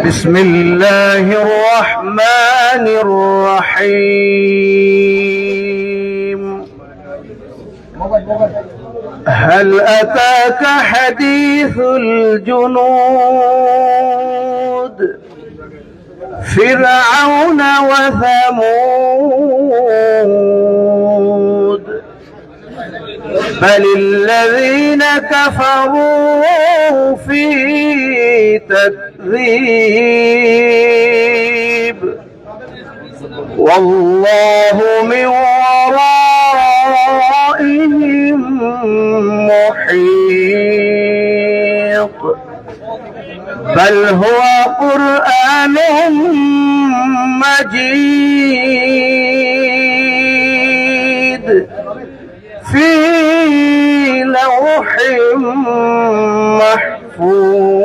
بسم الله الرحمن الرحيم. هل أتاك حديث الجنود فرعون وثمود بل الذين كفروا في تكذيب والله من ورائهم محيط بل هو قرآن مجيد في لوح محفوظ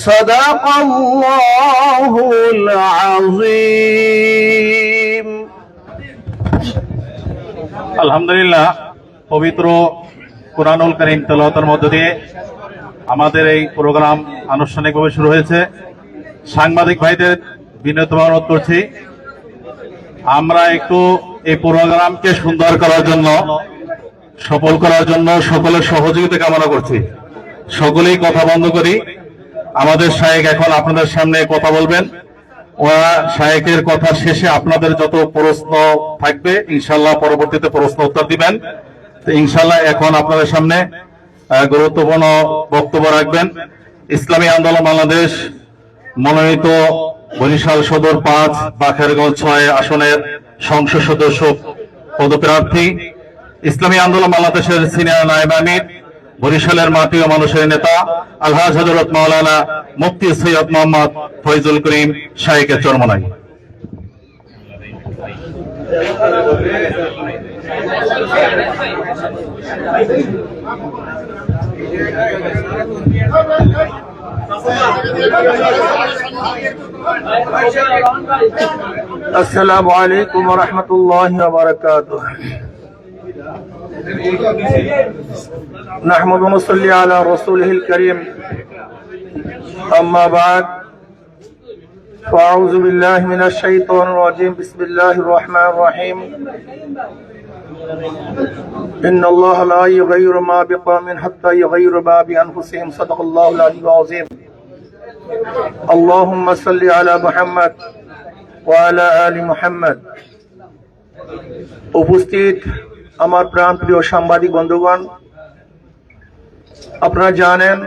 صدق الله العظيم. আলহামদুলিল্লাহ, পবিত্র কুরআনুল কারীম তেলাওয়াতের মধ্য দিয়ে আমাদের এই প্রোগ্রাম আনুষ্ঠানিকভাবে শুরু হয়েছে। সাংবাদিক ভাইদের বিনীতভাবে অনুরোধ করছি, আমরা একটু এই প্রোগ্রামকে সুন্দর করার জন্য, সফল করার জন্য সকলের সহযোগিতা কামনা করছি। সকলেই কথা বন্ধ করি। আমাদের শায়েখ এখন আপনাদের সামনে কথা বলবেন। ওরা শায়েখের কথা শেষে আপনাদের যত প্রশ্ন থাকবে ইনশাল্লাহ পরবর্তীতে প্রশ্ন উত্তর দিবেন। তো ইনশাল্লাহ এখন আপনাদের সামনে গুরুত্বপূর্ণ বক্তব্য রাখবেন ইসলামী আন্দোলন বাংলাদেশ মনোনীত বরিশাল সদর 5, বাখেরগঞ্জ 6 আসনের সংসদ সদস্য পদপ্রার্থী, ইসলামী আন্দোলন বাংলাদেশের সিনিয়র নায়েব আমির, বরিশালের মাটি ও মানুষের নেতা আলহাজ হযরত মাওলানা মুফতি সৈয়দ মোহাম্মদ ফয়জুল করিম শায়েখের চরমনাই। السلام عليكم ورحمة الله وبركاته. نحمد ونصلي على رسوله الكريم. أما بعد فأعوذ بالله من الشيطان الرجيم. بسم الله الرحمن الرحيم. إن الله لا يغير ما بقوم حتى يغيروا ما بأنفسهم. صدق الله العلي العظيم. اللهم صل على محمد وعلى آل محمد. উপস্থিত আমার প্রাণপ্রিয় সাংবাদিক বন্ধুগণ, আপনারা জানেন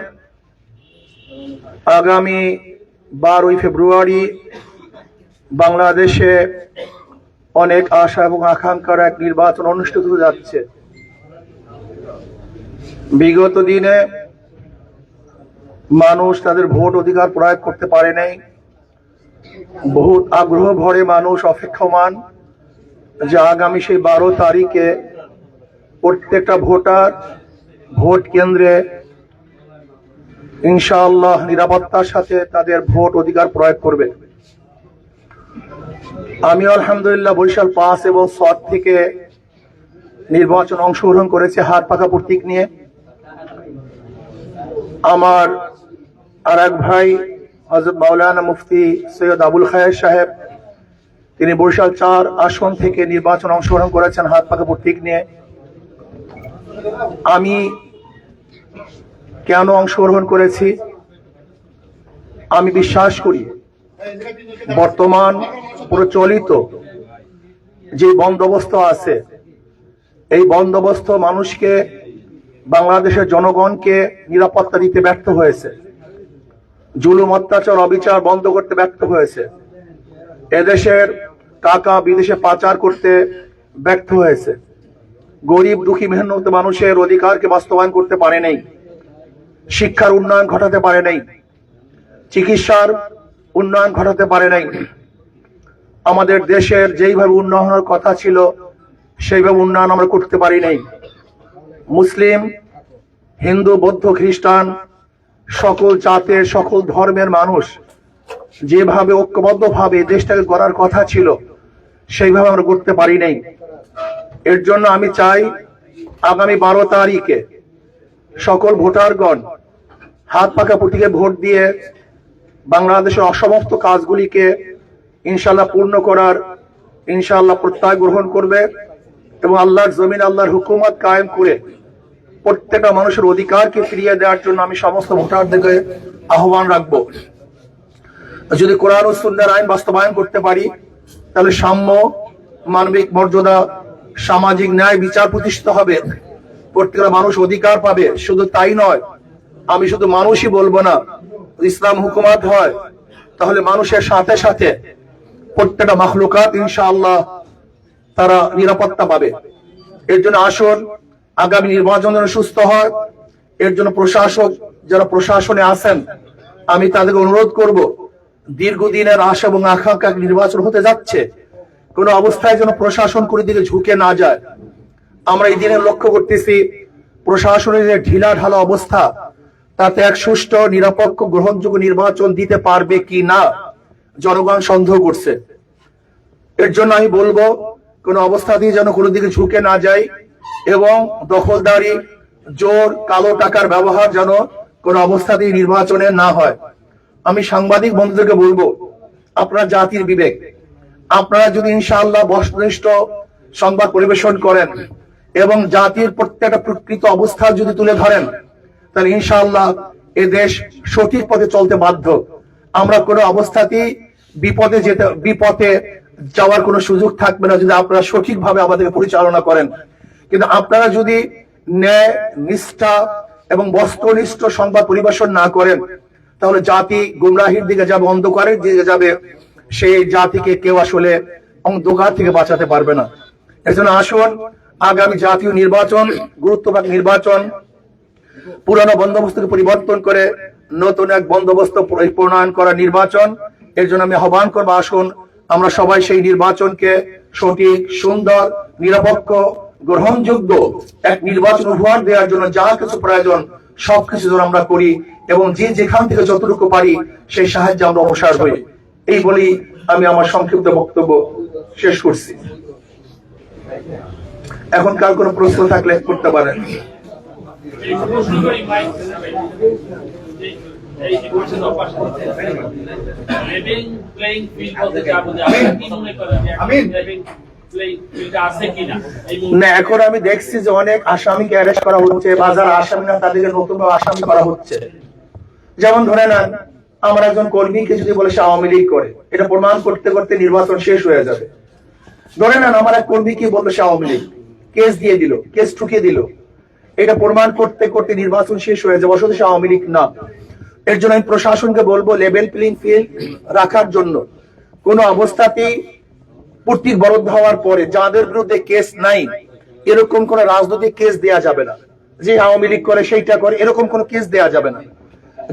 আগামী 12 ফেব্রুয়ারি বাংলাদেশে অনেক আশা এবং আকাঙ্ক্ষার এক নির্বাচন অনুষ্ঠিত হতে যাচ্ছে। বিগত দিনে মানুষ তাদের ভোট অধিকার প্রয়োগ করতে পারে নাই। বহুত আগ্রহ ভরে মানুষ অপেক্ষমান যে আগামী সেই 12 তারিখে প্রত্যেকটা ভোটার ভোট কেন্দ্রে ইনশাআল্লাহ নিরাপত্তার সাথে তাদের ভোট অধিকার প্রয়োগ করবে। আমি আলহামদুলিল্লাহ বরিশাল 5 এবং 7 থেকে নির্বাচন অংশগ্রহণ করেছি হাত পাকা প্রতীক নিয়ে। আমার আর এক ভাই হযরত মাওলানা মুফতি সৈয়দ আবুল খায়ের সাহেব, তিনি বরিশাল 4 আসন থেকে নির্বাচন অংশগ্রহণ করেছেন হাত পাকা প্রতীক নিয়ে। আমি কেন অংশগ্রহণ করেছি? আমি বিশ্বাস করি বর্তমান প্রচলিত যে বন্দোবস্ত আছে, এই বন্দোবস্ত মানুষকে, বাংলাদেশের জনগণকে নিরাপত্তা দিতে ব্যর্থ হয়েছে, জুলুম অত্যাচার অবিচার বন্ধ করতে ব্যর্থ হয়েছে, এদেশের টাকা বিদেশে পাচার করতে ব্যর্থ হয়েছে, গরিব দুঃখী মেহনত মানুষের অধিকারকে বাস্তবায়ন করতে পারে নাই, শিক্ষার উন্নয়ন ঘটাতে পারে নাই, চিকিৎসার উন্নয়ন ঘটাতে পারে নাই। আমাদের দেশের যেইভাবে উন্নয়নের কথা ছিল সেইভাবে উন্নয়ন আমরা করতে পারি নাই। মুসলিম, হিন্দু, বৌদ্ধ, খ্রিস্টান সকল জাতের সকল ধর্মের মানুষ যেভাবে ঐক্যবদ্ধভাবে দেশটাকে গড়ার কথা ছিল সেইভাবে আমরা করতে পারি নাই। এর জন্য আমি চাই আগামী 12 তারিখে সকল ভোটারগণ হাত পাকা প্রতীকে ভোট দিয়ে বাংলাদেশের অসমস্ত কাজগুলিকে ইনশাআল্লাহ পূর্ণ করার ইনশাআল্লাহ প্রত্যয় গ্রহণ করবে এবং আল্লাহর জমিন আল্লাহর হুকুমত কায়েম করে প্রত্যেকটা মানুষের অধিকারকে ফিরিয়ে দেওয়ার জন্য আমি সমস্ত ভোটারদেরকে আহ্বান রাখবো। যদি কোরআন ও সুন্নাহর আইন বাস্তবায়ন করতে পারি তাহলে সাম্য, মানবিক মর্যাদা, সামাজিক ন্যায় বিচার প্রতিষ্ঠিত হবে, প্রত্যেকটা মানুষ অধিকার পাবে। শুধু তাই নয়, আমি শুধু মানুষই বলবো না, ইসলাম হুকুমত হয় তাহলে মানুষের সাথে সাথে প্রত্যেকটা মাখলুকাত ইনশাআল্লাহ তারা নিরাপত্তা পাবে। এর জন্য আসুন আগামী নির্বাচন যেন সুস্থ হয়, এর জন্য প্রশাসক যারা প্রশাসনে আছেন আমি তাদেরকে অনুরোধ করব, দীর্ঘদিনের আশা এবং আকাঙ্ক্ষা নির্বাচন হতে যাচ্ছে, কোন অবস্থায় যেন প্রশাসন কোনো দিকে ঝুঁকে না যায়। আমরা এই দিনে লক্ষ্য করতেছি প্রশাসনের যে ঢিলা ঢালা অবস্থা, তাতে এক সুষ্ঠু নিরপেক্ষ গ্রহণযোগ্য নির্বাচন দিতে পারবে কি না জনগণ সন্দেহ করছে। এর জন্য আমি বলবো কোন অবস্থাতেই যেন কোনো দিকে ঝুঁকে না যায় এবং দখলদারি, জোর, কালো টাকার ব্যবহার যেন কোন অবস্থাতেই নির্বাচনে না হয়। আমি সাংবাদিক বন্ধুদেরকে বলবো, আপনারা জাতির বিবেক, আপনারা যদি ইনশাআল্লাহ বস্তুনিষ্ঠ সংবাদ পরিবেশন করেন এবং জাতির প্রত্যেকটা প্রকৃত অবস্থা যদি তুলে ধরেন তাহলে ইনশাআল্লাহ এ দেশ সঠিক পথে চলতে বাধ্য। আমরা কোনো অবস্থাতেই বিপথে যাওয়ার কোনো সুযোগ থাকবে না যদি আপনারা সঠিকভাবে আমাদেরকে পরিচালনা করেন। কিন্তু আপনারা যদি ন্যায়, নিষ্ঠা এবং বস্তুনিষ্ঠ সংবাদ পরিবেশন না করেন তাহলে জাতি গুমরাহির দিকে যাবে, অন্ধকারের দিকে যাবে, সেই জাতিকে কেউ আসলে অন্ধকার থেকে বাঁচাতে পারবে না। এজন্য আসুন আগামী জাতীয় নির্বাচন, গুরুত্বপূর্ণ নির্বাচন, পুরানো বন্দোবস্তকে পরিবর্তন করে নতুন এক বন্দোবস্ত প্রণয়ন করা নির্বাচন, এর জন্য আমি আহ্বান করবো, আসুন আমরা সবাই সেই নির্বাচনকে সঠিক, সুন্দর, নিরপেক্ষ, গ্রহণযোগ্য এক নির্বাচন উপহার দেওয়ার জন্য যা কিছু প্রয়োজন সবকিছু যেন আমরা করি এবং যে যেখান থেকে যতটুকু পারি সেই সাহায্যে আমরা অবসর হই। এই বলি আমি আমার সংক্ষিপ্ত বক্তব্য শেষ করছি। এখন কার কোনো প্রশ্ন থাকলে করতে পারেন। না, এখন আমি দেখছি যে অনেক আসামিকে অ্যারেস্ট করা হচ্ছে বা যারা আসামি না তাদেরকে নতুন আসামি করা হচ্ছে। যেমন ধরে নেন আমার একজন কর্মীকে যদি বলে সে আওয়ামী লীগ করে, এটা প্রমাণ করতে করতে নির্বাচন শেষ হয়ে যাবে। ধরে নেন আমার এক কর্মীকে বললো সে আওয়ামী লীগ, কেস দিয়ে দিল, কেস ঠুকিয়ে দিল, এটা প্রমাণ করতে করতে নির্বাচন শেষ হয়ে যাবে, অথচ সে আওয়ামী লীগ না। এর জন্য আমি প্রশাসনকে বলবো লেভেল প্লেইং ফিল্ড রাখার জন্য কোন অবস্থাতেই প্রতীক বরাদ্দ হওয়ার পরে যাদের বিরুদ্ধে কেস নাই এরকম কোন রাজনৈতিক কেস দেয়া যাবে না, যে আওয়ামী লীগ করে সেইটা করে এরকম কোন কেস দেয়া যাবে না।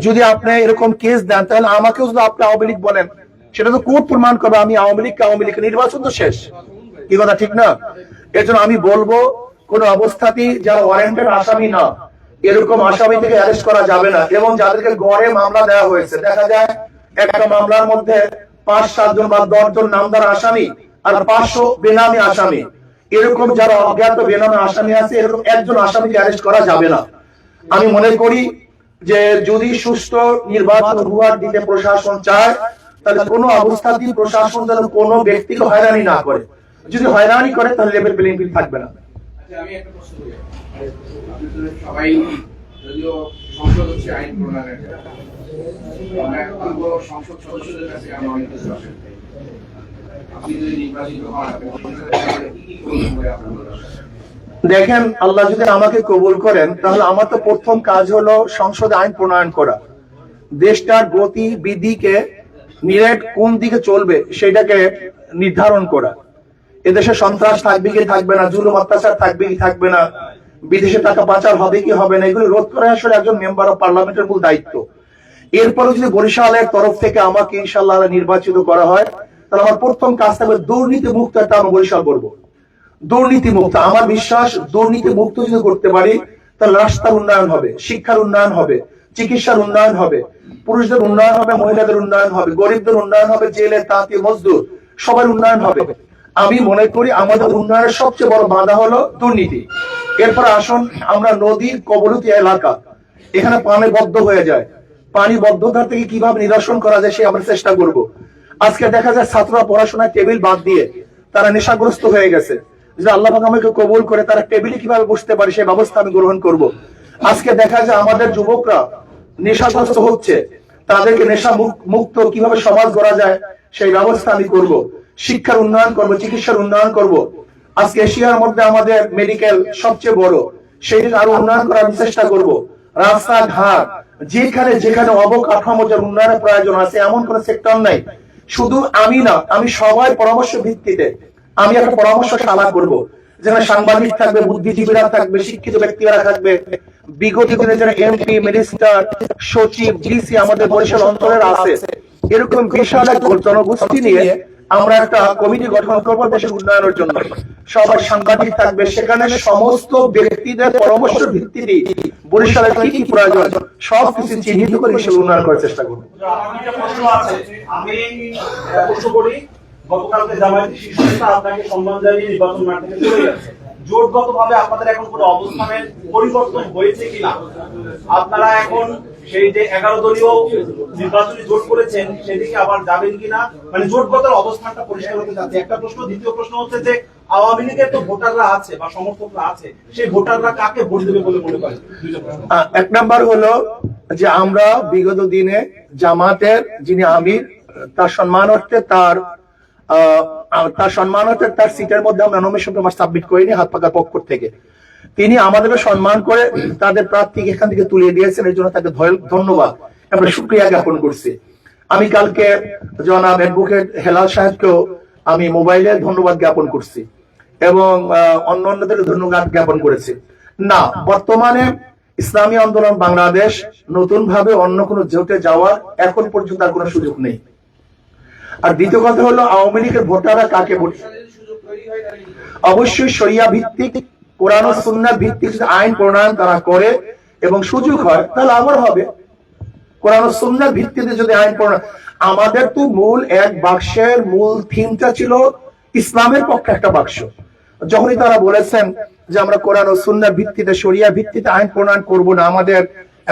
যদি আপনি এরকম কেস দেন তাহলে আমাকেও যদি আপনি আওয়ামী লীগ বলেন সেটা তো কোর্ট প্রমাণ করবে আমি আওয়ামী লীগ, নির্বাচন তো শেষ। কি কথা ঠিক না? এর জন্য আমি বলবো কোন অবস্থাতেই যারা ওয়ারেন্টেড আসামি না এরকম আসামি থেকে অ্যারেস্ট করা যাবে না। এবং যাদেরকে গড়ে মামলা দেওয়া হয়েছে, দেখা যায় একটা মামলার মধ্যে 5-7 জন বা 10 জন নামদার আসামি আর 500 বেনামি আসামি, এরকম যারা অজ্ঞাত বেনামি আসামি আছে এরকম একজন আসামিকে অ্যারেস্ট করা যাবে না। আমি মনে করি যে যদি সুষ্ঠু নির্বাচন উপহার দিতে প্রশাসন চায় তাহলে কোনো অবস্থাতেই প্রশাসন যেন কোনো ব্যক্তিকে হয়রানি না করে। যদি হয়রানি করে তাহলে লেভেল প্লেইং ফিল্ড থাকবে না। আমি একটা প্রশ্ন করি, সবাই যদিও সংসদ হচ্ছে আইন প্রণয়নের, আমরা এখন বড় সংসদ সদস্যদের কাছে আমরা অনেক কিছু আশা করি। আপনি যদি নির্বাচিত হন কি কি করবেন আপনারা? দেখেন, আল্লাহ যদি আমাকে কবুল করেন তাহলে আমার তো প্রথম কাজ হলো সংসদে আইন প্রণয়ন করা, দেশটার গতি বিধিকে নিরেট কোন দিকে চলবে সেটাকে নির্ধারণ করা। এদেশে সন্ত্রাস থাকবে কি থাকবে না, জুলুম অত্যাচার থাকবে কি থাকবে না, বিদেশে টাকা পাচার হবে কি হবে না, এগুলো রোধ করা আসলে একজন মেম্বার অফ পার্লামেন্টের মূল দায়িত্ব। এরপরে যদি বরিশালের তরফ থেকে আমাকে ইনশাআল্লাহ নির্বাচিত করা হয় তাহলে আমার প্রথম কাজ থাকবে দুর্নীতি মুক্ত একটা আমি বরিশাল করবো। দুর্নীতি মুক্ত, আমার বিশ্বাস দুর্নীতি মুক্ত যদি করতে পারি তাহলে রাস্তার উন্নয়ন হবে, শিক্ষার উন্নয়ন হবে, চিকিৎসার উন্নয়ন হবে, পুরুষদের উন্নয়ন হবে, মহিলাদের উন্নয়ন হবে, গরিবদের উন্নয়ন হবে, জেলে তাঁতি মজদুর সবার উন্নয়ন হবে। আমি মনে করি আমাদের উন্নয়নের সবচেয়ে বড় বাধা হলো দুর্নীতি। এরপর আসুন আমরা নদীর কবরতী এলাকা, এখানে পানি বদ্ধ হয়ে যায়, পানি বদ্ধতা থেকে কিভাবে নিরসন করা যায় সে আমরা চেষ্টা করব। আজকে দেখা যায় ছাত্ররা পড়াশোনায় টেবিল বাদ দিয়ে তারা নেশাগ্রস্ত হয়ে গেছে, যদি আল্লাহ পাক আমাকে কবুল করে তারা টেবিলে কিভাবে বসতে পারে সেই ব্যবস্থা আমি গ্রহণ করব। আজকে দেখা যায় আমাদের যুবকরা নেশাগ্রস্ত হচ্ছে, তাদেরকে নেশা মুক্ত কিভাবে সমাজ গড়া যায় সেই ব্যবস্থা আমি করব। শিক্ষার উন্নয়ন করব, চিকিৎসার উন্নয়ন করব। আজকে এশিয়ার মধ্যে আমাদের মেডিকেল সবচেয়ে বড়, সেই আরো উন্নয়ন করার চেষ্টা করব। রাস্তাঘাট যেখানে যেখানে অবকাঠামোর উন্নয়নের প্রয়োজন আছে এমন কোন সেক্টর নাই, শুধু আমি না, আমি সবাই পরামর্শ ভিত্তিতে আমি একটা পরামর্শশালা করব, যেখানে সাংবাদিক থাকবে, বুদ্ধিজীবীরা থাকবে, শিক্ষিত ব্যক্তিরা থাকবে, বিগত দিনে যারা এমপি, মিনিস্টার, সচিব, ডিসি আমাদের বরিশাল অঞ্চলের আছে, এরকম বিশাল এক জনগোষ্ঠী নিয়ে আমরা একটা কমিটি গঠন করব দেশের উন্নয়নের জন্য। সবাই সাংবাদিক থাকবে, সেখানে সমস্ত ব্যক্তিদের পরামর্শ ভিত্তিতে বরিশালের কি কি প্রয়োজন সবকিছু চিহ্নিত করে দেশের উন্নয়ন করার চেষ্টা করব। আমি প্রশ্ন করি, গতকালকে জামায়াতের শীর্ষ নেতা আপনাকে সম্মান জানিয়ে নির্বাচন মাঠ থেকে চলে গেছে, জোটগতভাবে আপনাদের এখন কোনো অবস্থানের পরিবর্তন হয়েছে কিনা? আপনারা এখন সেই যে 11 দলীয় নির্বাচনী জোট করেছেন সেদিকে আবার যাবেন কিনা, মানে জোটগত অবস্থানটা পরিষ্কার হতে যাচ্ছে একটা প্রশ্ন। দ্বিতীয় প্রশ্ন হচ্ছে যে আওয়ামী লীগের তো ভোটাররা আছে বা সমর্থকরা আছে, সেই ভোটাররা কাকে ভোট দেবে বলে মনে করেন? এক নাম্বার হলো যে আমরা বিগত দিনে জামাতের যিনি আমির তার সম্মানার্থে তার সিটের মধ্যে আমরা নমিনেশন পেপার সাবমিট করিনি হাত পাকার পক্ষ থেকে। তিনি আমাদেরকে সম্মান করে তাদের প্রার্থীকে এখান থেকে তুলে দিয়েছেন, এর জন্য তাকে ধন্যবাদ আমরা শুকরিয়া জ্ঞাপন করছি। আমি কালকে জনাব অ্যাডভোকেট হেলাল সাহেবকেও আমি মোবাইলে ধন্যবাদ জ্ঞাপন করছি এবং অন্যদের ধন্যবাদ জ্ঞাপন করেছি। না, বর্তমানে ইসলামী আন্দোলন বাংলাদেশ নতুন ভাবে অন্য কোনো জোটে যাওয়ার এখন পর্যন্ত আর কোনো সুযোগ নেই। আর দ্বিতীয় কথা হলো আওয়ামী লীগের ভোটাররা কাকে ভোট, অবশ্যই শরিয়া ভিত্তিক কোরআন ও সুন্নাহ ভিত্তিক আইন প্রণয়ন তারা করে এবং সুযোগ হয় তাহলে আবার হবে। কোরআন ও সুন্নাহ ভিত্তিতে যদি আইন প্রণয়ন, আমাদের তো মূল এক বাক্সের মূল থিমটা ছিল ইসলামের পক্ষে একটা বাক্স। যখনই তারা বলেছেন যে আমরা কোরআন ও সুন্নাহ ভিত্তিতে শরিয়া ভিত্তিতে আইন প্রণয়ন করব না, আমাদের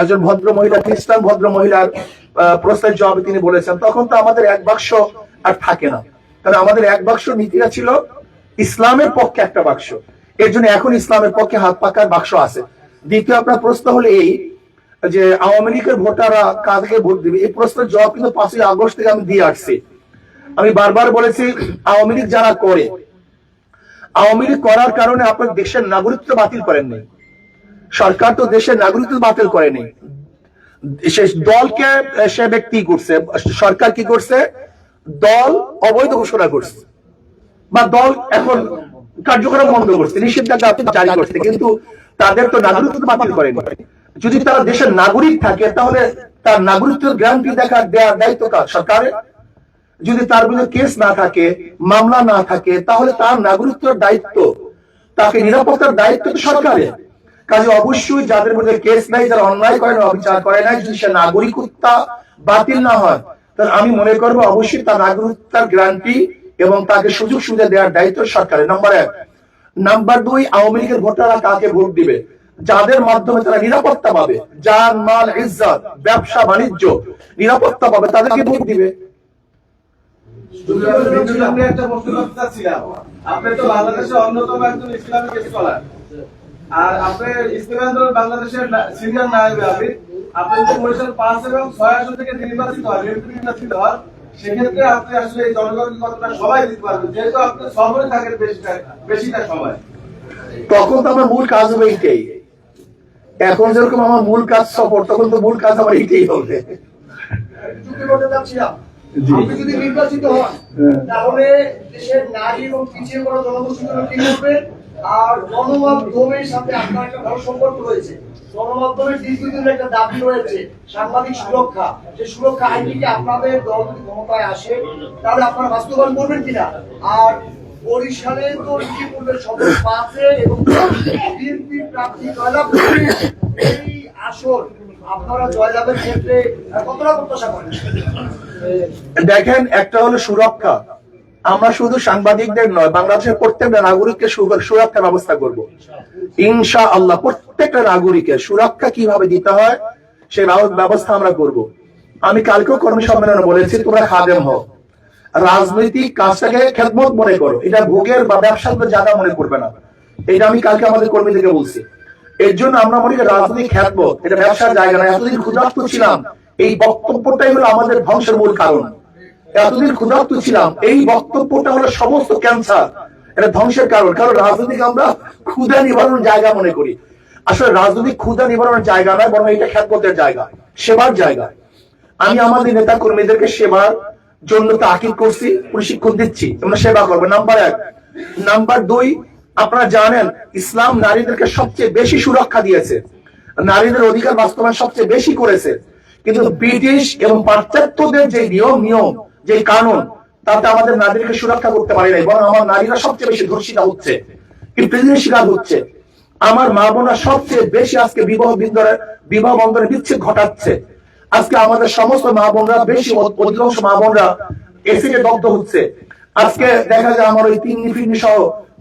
একজন ভদ্র মহিলা, খ্রিস্টান ভদ্র মহিলার প্রশ্নের জবাবে তিনি বলেছেন, তখন তো আমাদের এক বাক্স আর থাকে না। কারণ আমাদের এক বাক্স নীতিটা ছিল ইসলামের পক্ষে একটা বাক্স, এর জন্য এখন ইসলামের পক্ষে হাত পাকার বাক্স আছে। দ্বিতীয় আপনার প্রশ্ন হলো এই যে আওয়ামী লীগের ভোটাররা কাকে ভোট দিবে, এই প্রশ্নের জবাব কিন্তু 5ই আগস্ট থেকে আমি দিয়ে আসছি। আমি বারবার বলেছি আওয়ামী লীগ যারা করে, আওয়ামী লীগ করার কারণে আপনার দেশের নাগরিকত্ব বাতিল করেন নাই, সরকার তো দেশের নাগরিকত্ব বাতিল করেনি, সে দলকে সে ব্যক্তি করছে, সরকার কি করছে, দল অবৈধ ঘোষণা করছে বা দল এখন কার্যক্রম বন্ধ করছে, নিষেধাজ্ঞা জারি করছে, কিন্তু তাদের তো নাগরিকত্ব বাতিল করেনি। যদি তারা দেশের নাগরিক থাকে তাহলে তার নাগরিকত্বের গ্যারান্টি দেওয়ার দায়িত্ব কার, সরকারের। যদি তার বিরুদ্ধে কেস না থাকে, মামলা না থাকে, তাহলে তার নাগরিকত্বের দায়িত্ব, তাকে নিরাপত্তার দায়িত্ব তো সরকারের। কাজে অবশ্যই যাদের মধ্যে কেস নাই, যারা অন্যায় করে না, অবিচার করে নাই, যদি সে নাগরিকত্ব বাতিল না হয় তাহলে আমি মনে করবো অবশ্যই তার নাগরিকতার গ্যারান্টি এবং তাকে সুযোগ সুবিধা দেওয়ার দায়িত্ব সরকারের। নাম্বার 1। নাম্বার 2, আওয়ামী লীগের ভোটাররা কাকে ভোট দিবে, যাদের মাধ্যমে তারা নিরাপত্তা পাবে, জান মাল ইজ্জত ব্যবসা বাণিজ্য নিরাপত্তা পাবে, তাদেরকে ভোট দিবে। একটা প্রশ্ন করতে চাচ্ছিলাম, আপনি তো বাংলাদেশের অন্যতম একজন ইসলামিক স্কলার, আর আপনি ইসলামী আন্দোলন বাংলাদেশের সিনিয়র নায়েব আমির, আপনি যদি বরিশাল 5 এবং 6 আসন থেকে নির্বাচিত হন, সেক্ষেত্রে আপনি আসলে এই জনগণের কথাটা সবাই দিতে পারবেন, যেহেতু আপনি শহরে থাকেন বেশিটা সময়। তখন তো আমার মূল কাজ হবে এইটাই। এখন যেরকম আমার মূল কাজ সফর, তখন তো মূল কাজ আমার এইটাই হবে। আপনি যদি নির্বাচিত হন তাহলে দেশের নারী এবং পিছিয়ে পড়া জনগোষ্ঠীর জন্য কি করবেন? আর গণমাধ্যমের সাথে আপনার একটা ভালো সম্পর্ক রয়েছে, গণমাধ্যমের দীর্ঘদিনের একটা দাবি রয়েছে সাংবাদিক সুরক্ষা, যে সুরক্ষা আইনটিকে আপনাদের দল যদি ক্ষমতায় আসে তাহলে আপনারা বাস্তবায়ন করবেন কিনা? আর বরিশালে তো ইতিপূর্বে সদর 5-এ এবং বিএনপি প্রার্থী জয়লাভ করে এই আসন আপনারা জয়লাভের ক্ষেত্রে কতটা প্রত্যাশা করেন? দেখেন, একটা হলো সুরক্ষা, আমরা শুধু সাংবাদিকদের নয়, বাংলাদেশের প্রত্যেকটা নাগরিককে সুরক্ষা ব্যবস্থা করব ইনশাআল্লাহ। প্রত্যেকটা নাগরিকের সুরক্ষা কিভাবে দিতে হয় সেই ব্যবস্থা আমরা করব। আমি কালকেও কর্মী সম্মেলনে বলেছি, তোমরা খাদেম হও, রাজনৈতিক কাজটাকে খেদমত মনে করো, এটা ভোগের বা ব্যবসার জায়গা মনে করবে না। এটা আমি কালকে আমাদের কর্মীদেরকে বলছি। এর জন্য আমরা মনে করি রাজনৈতিক খেদমত এটা ব্যবসার জায়গা না। এতদিন ক্ষুধার্ত ছিলাম, এই বক্তব্যটাই হলো আমাদের ধ্বংসের মূল কারণ। এতদিন ক্ষুধার্ত ছিলাম, এই বক্তব্যটা হলো সমস্ত ক্যান্সার, এটা ধ্বংসের কারণ। কারণ রাজনৈতিক আমরা ক্ষুধা নিবারণের জায়গা মনে করি। আসলে রাজনৈতিক ক্ষুধা নিবারণের জায়গা নয়, বরং এটা খেদমতের জায়গা, সেবার জায়গা। আমি আমাদের নেতা কর্মীদেরকে সেবার জন্য তাকিদ করছি, প্রশিক্ষণ দিচ্ছি, তোমরা সেবা করবে, নাম্বার 1। নাম্বার 2, আপনারা জানেন ইসলাম নারীদেরকে সবচেয়ে বেশি সুরক্ষা দিয়েছে, নারীদের অধিকার বাস্তবায়ন সবচেয়ে বেশি করেছে। কিন্তু ব্রিটিশ এবং পাশ্চাত্যদের যে নিয়ম যে কানুন, তাতে আমাদের নারীদেরকে সুরক্ষা করতে পারি নাই, বরং আমার নারীরা সবচেয়ে বেশি ধর্ষিতা হচ্ছে, ইমপ্রিজনের শিকার হচ্ছে। আমার মা বোনরা সবচেয়ে বেশি আজকে বিবাহ বন্ধনে বিচ্ছেদ ঘটাচ্ছে। আজকে আমাদের সমস্ত মা বোনরা অধিকাংশ মা বোনরা এসিডে দগ্ধ হচ্ছে। আজকে দেখা যায় আমার ওই তিন্নি ফিন্নি সহ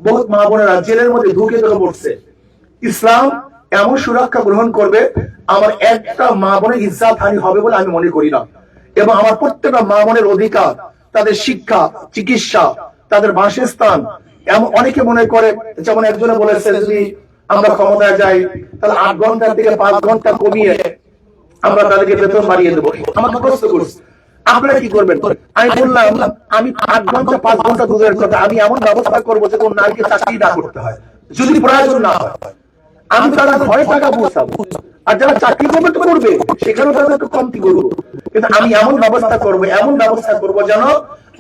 বহুত মা বোনেরা জেলের মধ্যে ঢুকে পড়ছে। ইসলাম এমন সুরক্ষা গ্রহণ করবে, আমার একটা মা বোনের ইজ্জত হানি হবে বলে আমি মনে করি না। এবং আমার প্রত্যেকটা মা বোনের অধিকার, তাদের শিক্ষা, চিকিৎসা, তাদের বাসস্থান, এমন অনেকে মনে করে, যেমন একজনে বলেছে যদি আমরা ক্ষমতায় যাই তাহলে 8 ঘন্টা থেকে 5 ঘন্টা কমিয়ে আমরা তাদেরকে বেতন বাড়িয়ে দেবো। আমাকে প্রশ্ন করছে আপনারা কি করবেন? আমি বললাম আমি 8 ঘন্টা 5 ঘন্টা দূরের কথা, আমি এমন ব্যবস্থা করবো যে কোন নারীকে চাকরি না করতে হয়, যদি প্রয়োজন না হয়। আমি তারা ঘরে টাকা পৌঁছাবো, আর যারা চাকরি করবে তো করবে, সেখানেও তাদেরকে কমতি করবো। কিন্তু আমি এমন ব্যবস্থা করবো যেন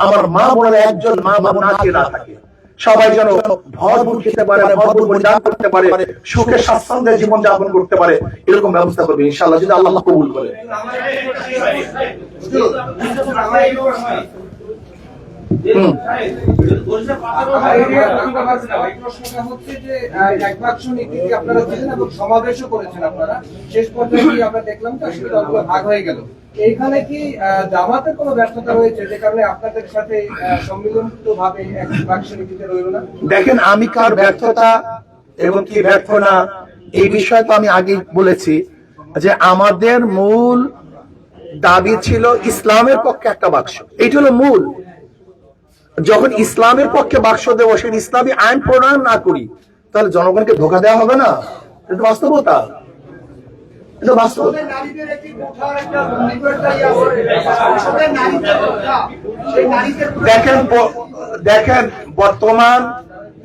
আমার মা বোনেরা একজন মা বাবা না খেয়ে না থাকে, সবাই যেন ভরপুর খেতে পারে, ভরপুর পরিধান করতে পারে, সুখে স্বাচ্ছন্দ্যে জীবন যাপন করতে পারে, এরকম ব্যবস্থা করবে ইনশাআল্লাহ, যদি আল্লাহ কবুল করে। সমাবেশও করেছেন আপনারা, শেষ পর্যায়ে আমরা দেখলাম ভাগ হয়ে গেল। এইখানে কি জামাতের কোনো ব্যর্থতা রয়েছে যে কারণে আপনাদের সাথে সম্মিলিত ভাবে এক বাক্স নীতিতে রইল না? দেখেন, আমি কার ব্যর্থতা এবং কি ব্যর্থ না এই বিষয়ে তো আমি আগে বলেছি যে আমাদের মূল দাবি ছিল ইসলামের পক্ষে একটা বাক্স, এইটা হলো মূল। যখন ইসলামের পক্ষে বাক্স দেবো, সেই ইসলামী আইন প্রণয়ন না করি, তাহলে জনগণকে ধোকা দেওয়া হবে না। এটা বাস্তবতা, এটা বাস্তব। দেখেন বর্তমান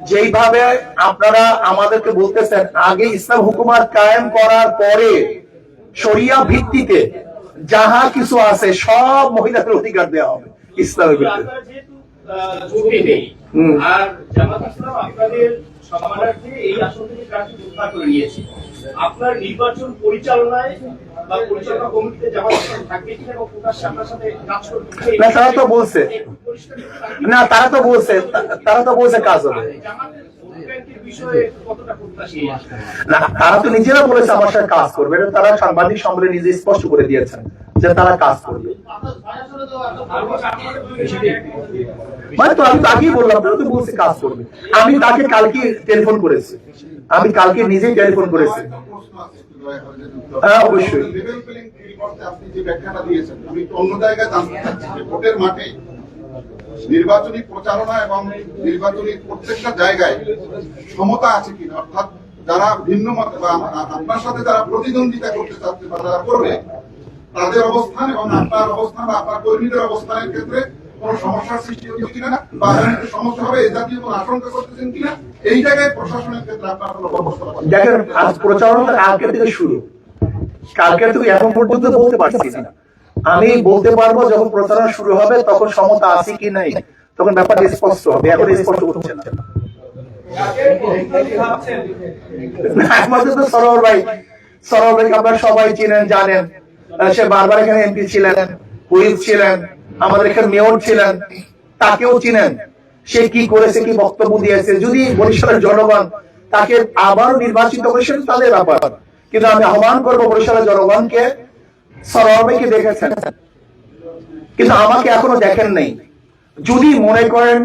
যেইভাবে আপনারা আমাদেরকে বলতেছেন, আগে ইসলাম হুকুমাত কায়েম করার পরে শরিয়া ভিত্তিতে যাহা কিছু আছে সব মহিলাদের অধিকার দেওয়া হবে ইসলামের ভিত্তিতে। আর জামাত ইসলাম আপনাদের সমানার্থে এই আসন থেকে প্রার্থী ঘোষণা করে নিয়েছে। আপনার নির্বাচন পরিচালনায় বা পরিচালনা কমিটিতে জামাত ইসলাম থাকবে কিনা এবং প্রকাশ্যে আপনার সাথে কাজ করবে কিনা? না, তারা তো বলছে, না তারা তো বলছে কাজ হবে না, তারা তো নিজেরা বলেছে আমার সাথে কাজ করবে, তারা সাংবাদিক সম্মেলনে নিজে স্পষ্ট করে দিয়েছেন যে তারা কাজ করবে। মানে তো আমি তাকেই বললাম, তারা তো বলছে কাজ করবে। আমি তাকে কালকে টেলিফোন করেছি, আমি কালকে নিজেই টেলিফোন করেছি। হ্যাঁ অবশ্যই। আপনি যে ব্যাখ্যাটা দিয়েছেন, আমি অন্য জায়গায় জানতে চাচ্ছি যে ভোটের মাঠে নির্বাচনী প্রচারণা এবং নির্বাচনী প্রত্যেকটা জায়গায় সমতা আছে কিনা, অর্থাৎ যারা ভিন্ন মত বা আপনার সাথে যারা প্রতিদ্বন্দ্বিতা করতে চাচ্ছে বা যারা করবে, তাদের অবস্থান এবং আপনার অবস্থান বা আপনার কর্মীদের অবস্থানের ক্ষেত্রে কোন সমস্যার সৃষ্টি হচ্ছে কিনা বা সমস্যা হবে এই জাতীয় কোন আশঙ্কা করতেছেন কিনা, এই জায়গায় প্রশাসনের ক্ষেত্রে আপনার কোন ব্যবস্থা? দেখেন, আজ প্রচারণা কালকে থেকে শুরু, কালকে থেকে এখন পর্যন্ত বলতে পারছি না। আমি বলতে পারবো যখন প্রচারণা শুরু হবে তখন সমতা আছে কি নাই, তখন ব্যাপারটা স্পষ্ট হবে, এখন স্পষ্ট হচ্ছে না। আমাদের তো সরোবর ভাই আপনারা সবাই চিনেন জানেন, সে বারবার এখানে এমপি ছিলেন, হুইপ ছিলেন, আমাদের এখানে মেয়র ছিলেন, তাকেও চিনেন। সে কি করেছে, কি বক্তব্য দিয়েছে, যদি বরিশালের জনগণ তাকে আবার নির্বাচিত করেছেন তাদের ব্যাপার। কিন্তু আমি আহ্বান করবো বরিশালের জনগণকে, সরোবরকে দেখেছেন কিন্তু আমাকে এখনো দেখেন নেই, যদি মনে করেন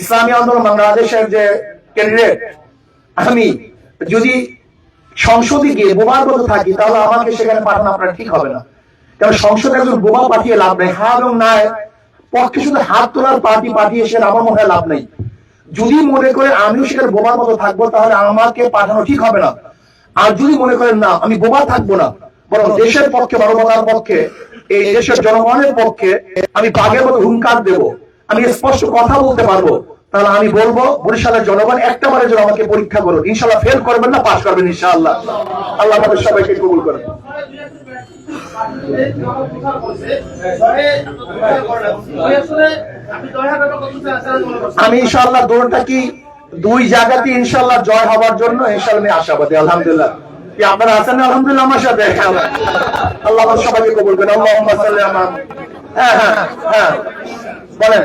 ইসলামী আন্দোলন বাংলাদেশের যে ক্যান্ডিডেট আমি যদি সংসদে গিয়ে বোমার মতো থাকি, তাহলে আমাকে সেখানে পাঠানো আপনার ঠিক হবে না। কারণ সংসদে একজন বোমা পাঠিয়ে লাভ নেই, হ্যাঁ এবং না পক্ষে শুধু হাত তোলার পার্টি পাঠিয়ে সে আমার মনে হয় লাভ নেই। যদি মনে করে আমিও সেখানে বোমার মতো থাকবো, তাহলে আমাকে পাঠানো ঠিক হবে না। আর যদি মনে করেন না আমি বোমা থাকবো না, বরং দেশের পক্ষে, মানবতার পক্ষে, এই দেশের জনগণের পক্ষে আমি বাঘের মতো হুঙ্কার দেব, আমি স্পষ্ট কথা বলতে পারবো, তাহলে আমি বলবো বরিশালের জনগণ একটা বারের জন্য আমাকে পরীক্ষা করুন, ইনশাল্লাহ ফেল করবেন না, পাস করবেন ইনশাআল্লাহ। আল্লাহ আমাদের সবাইকে কবুল করেন। আমি ইনশাআল্লাহ দৌড়টা কি দুই জায়গাতে ইনশাআল্লাহ জয় হওয়ার জন্য ইনশাআল্লাহ আমি আশাবাদী। আলহামদুলিল্লাহ। কি আপনারা আছেন আলহামদুলিল্লাহ আমার সাথে? আল্লাহ আমাদের সবাইকে কবুল করেন। আল্লাহুম্মা সাল্লি আলা। হ্যাঁ হ্যাঁ হ্যাঁ বলেন।